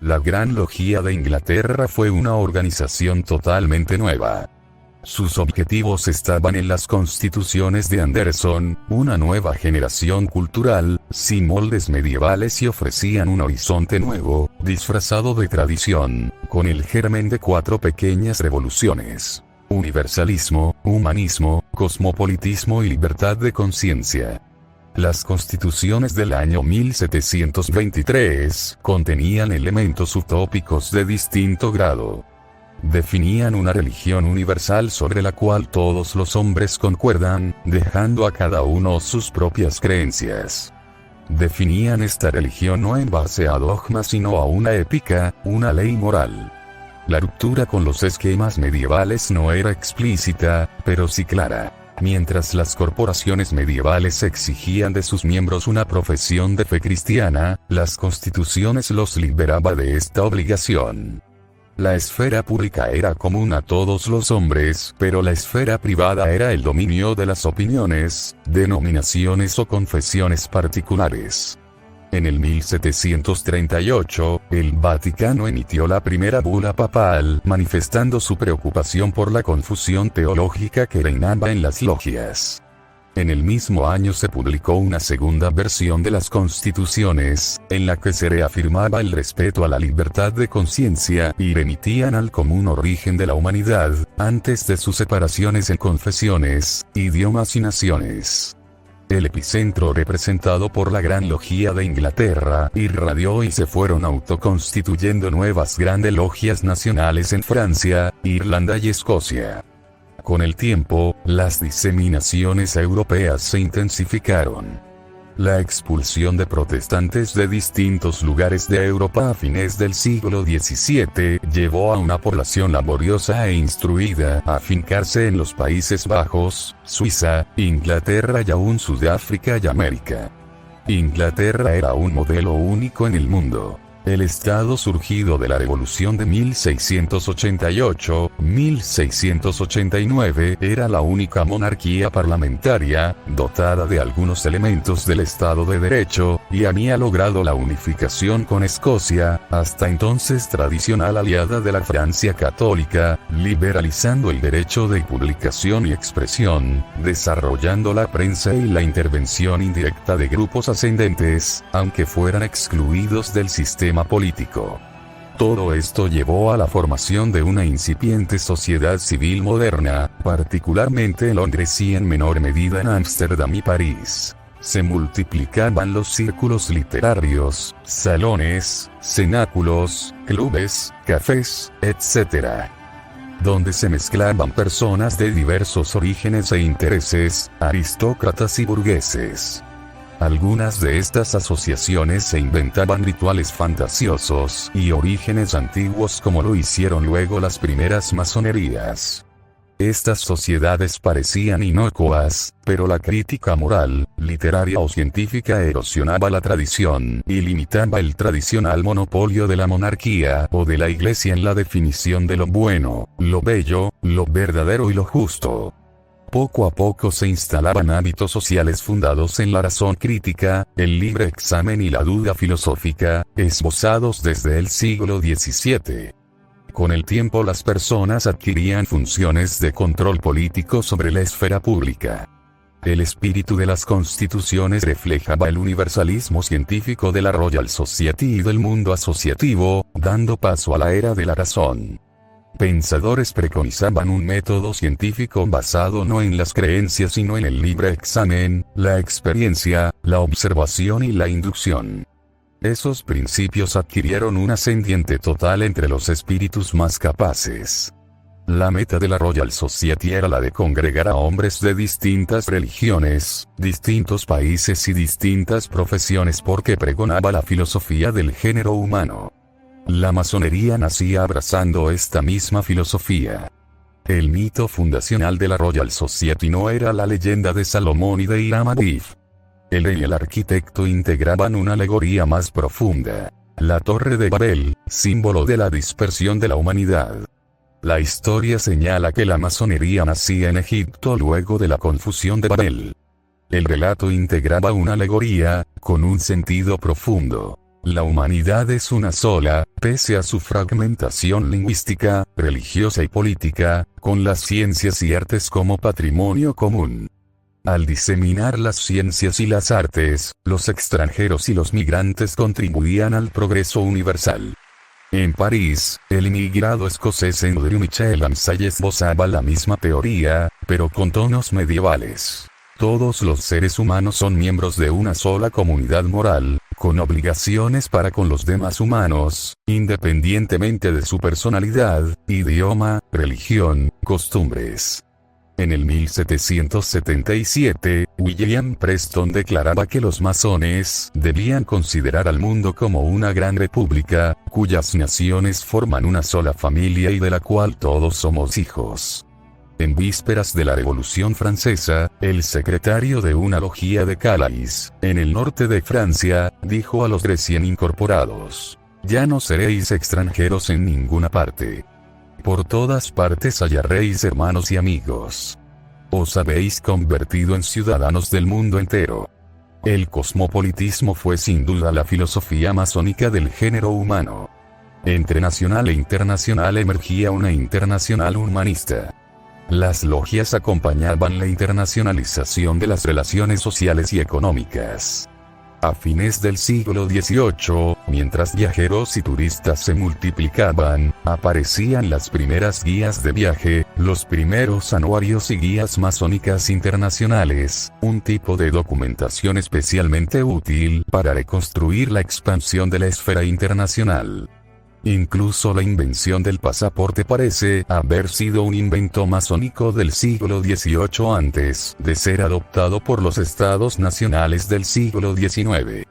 La Gran Logia de Inglaterra fue una organización totalmente nueva. Sus objetivos estaban en las constituciones de Anderson, una nueva generación cultural, sin moldes medievales, y ofrecían un horizonte nuevo, disfrazado de tradición, con el germen de 4 pequeñas revoluciones: universalismo, humanismo, cosmopolitismo y libertad de conciencia. Las constituciones del año 1723 contenían elementos utópicos de distinto grado. Definían una religión universal sobre la cual todos los hombres concuerdan, dejando a cada uno sus propias creencias. Definían esta religión no en base a dogmas sino a una ética, una ley moral. La ruptura con los esquemas medievales no era explícita, pero sí clara. Mientras las corporaciones medievales exigían de sus miembros una profesión de fe cristiana, las constituciones los liberaba de esta obligación. La esfera pública era común a todos los hombres, pero la esfera privada era el dominio de las opiniones, denominaciones o confesiones particulares. En el 1738, el Vaticano emitió la primera bula papal, manifestando su preocupación por la confusión teológica que reinaba en las logias. En el mismo año se publicó una segunda versión de las constituciones, en la que se reafirmaba el respeto a la libertad de conciencia y remitían al común origen de la humanidad, antes de sus separaciones en confesiones, idiomas y naciones. El epicentro, representado por la Gran Logia de Inglaterra, irradió y se fueron autoconstituyendo nuevas grandes logias nacionales en Francia, Irlanda y Escocia. Con el tiempo, las diseminaciones europeas se intensificaron. La expulsión de protestantes de distintos lugares de Europa a fines del siglo XVII llevó a una población laboriosa e instruida a afincarse en los Países Bajos, Suiza, Inglaterra y aún Sudáfrica y América. Inglaterra era un modelo único en el mundo. El Estado surgido de la Revolución de 1688-1689 era la única monarquía parlamentaria, dotada de algunos elementos del Estado de Derecho, y había logrado la unificación con Escocia, hasta entonces tradicional aliada de la Francia católica, liberalizando el derecho de publicación y expresión, desarrollando la prensa y la intervención indirecta de grupos ascendentes, aunque fueran excluidos del sistema político. Todo esto llevó a la formación de una incipiente sociedad civil moderna, particularmente en Londres y en menor medida en Ámsterdam y París. Se multiplicaban los círculos literarios, salones, cenáculos, clubes, cafés, etc., donde se mezclaban personas de diversos orígenes e intereses, aristócratas y burgueses. Algunas de estas asociaciones se inventaban rituales fantasiosos y orígenes antiguos, como lo hicieron luego las primeras masonerías. Estas sociedades parecían inocuas, pero la crítica moral, literaria o científica erosionaba la tradición y limitaba el tradicional monopolio de la monarquía o de la Iglesia en la definición de lo bueno, lo bello, lo verdadero y lo justo. Poco a poco se instalaban hábitos sociales fundados en la razón crítica, el libre examen y la duda filosófica, esbozados desde el siglo XVII. Con el tiempo las personas adquirían funciones de control político sobre la esfera pública. El espíritu de las constituciones reflejaba el universalismo científico de la Royal Society y del mundo asociativo, dando paso a la era de la razón. Pensadores preconizaban un método científico basado no en las creencias sino en el libre examen, la experiencia, la observación y la inducción. Esos principios adquirieron un ascendiente total entre los espíritus más capaces. La meta de la Royal Society era la de congregar a hombres de distintas religiones, distintos países y distintas profesiones, porque pregonaba la filosofía del género humano. La masonería nacía abrazando esta misma filosofía. El mito fundacional de la Royal Society no era la leyenda de Salomón y de Hiram Abiff. El rey y el arquitecto integraban una alegoría más profunda: la Torre de Babel, símbolo de la dispersión de la humanidad. La historia señala que la masonería nacía en Egipto luego de la confusión de Babel. El relato integraba una alegoría, con un sentido profundo. La humanidad es una sola, pese a su fragmentación lingüística, religiosa y política, con las ciencias y artes como patrimonio común. Al diseminar las ciencias y las artes, los extranjeros y los migrantes contribuían al progreso universal. En París, el inmigrado escocés Andrew Michel Amsay esbozaba la misma teoría, pero con tonos medievales. Todos los seres humanos son miembros de una sola comunidad moral, con obligaciones para con los demás humanos, independientemente de su personalidad, idioma, religión, costumbres. En el 1777, William Preston declaraba que los masones debían considerar al mundo como una gran república, cuyas naciones forman una sola familia y de la cual todos somos hijos. En vísperas de la Revolución Francesa, el secretario de una logia de Calais, en el norte de Francia, dijo a los recién incorporados: «Ya no seréis extranjeros en ninguna parte. Por todas partes hallaréis hermanos y amigos. Os habéis convertido en ciudadanos del mundo entero». El cosmopolitismo fue sin duda la filosofía masónica del género humano. Entre nacional e internacional emergía una internacional humanista. Las logias acompañaban la internacionalización de las relaciones sociales y económicas. A fines del siglo XVIII, mientras viajeros y turistas se multiplicaban, aparecían las primeras guías de viaje, los primeros anuarios y guías masónicas internacionales, un tipo de documentación especialmente útil para reconstruir la expansión de la esfera internacional. Incluso la invención del pasaporte parece haber sido un invento masónico del siglo XVIII antes de ser adoptado por los estados nacionales del siglo XIX.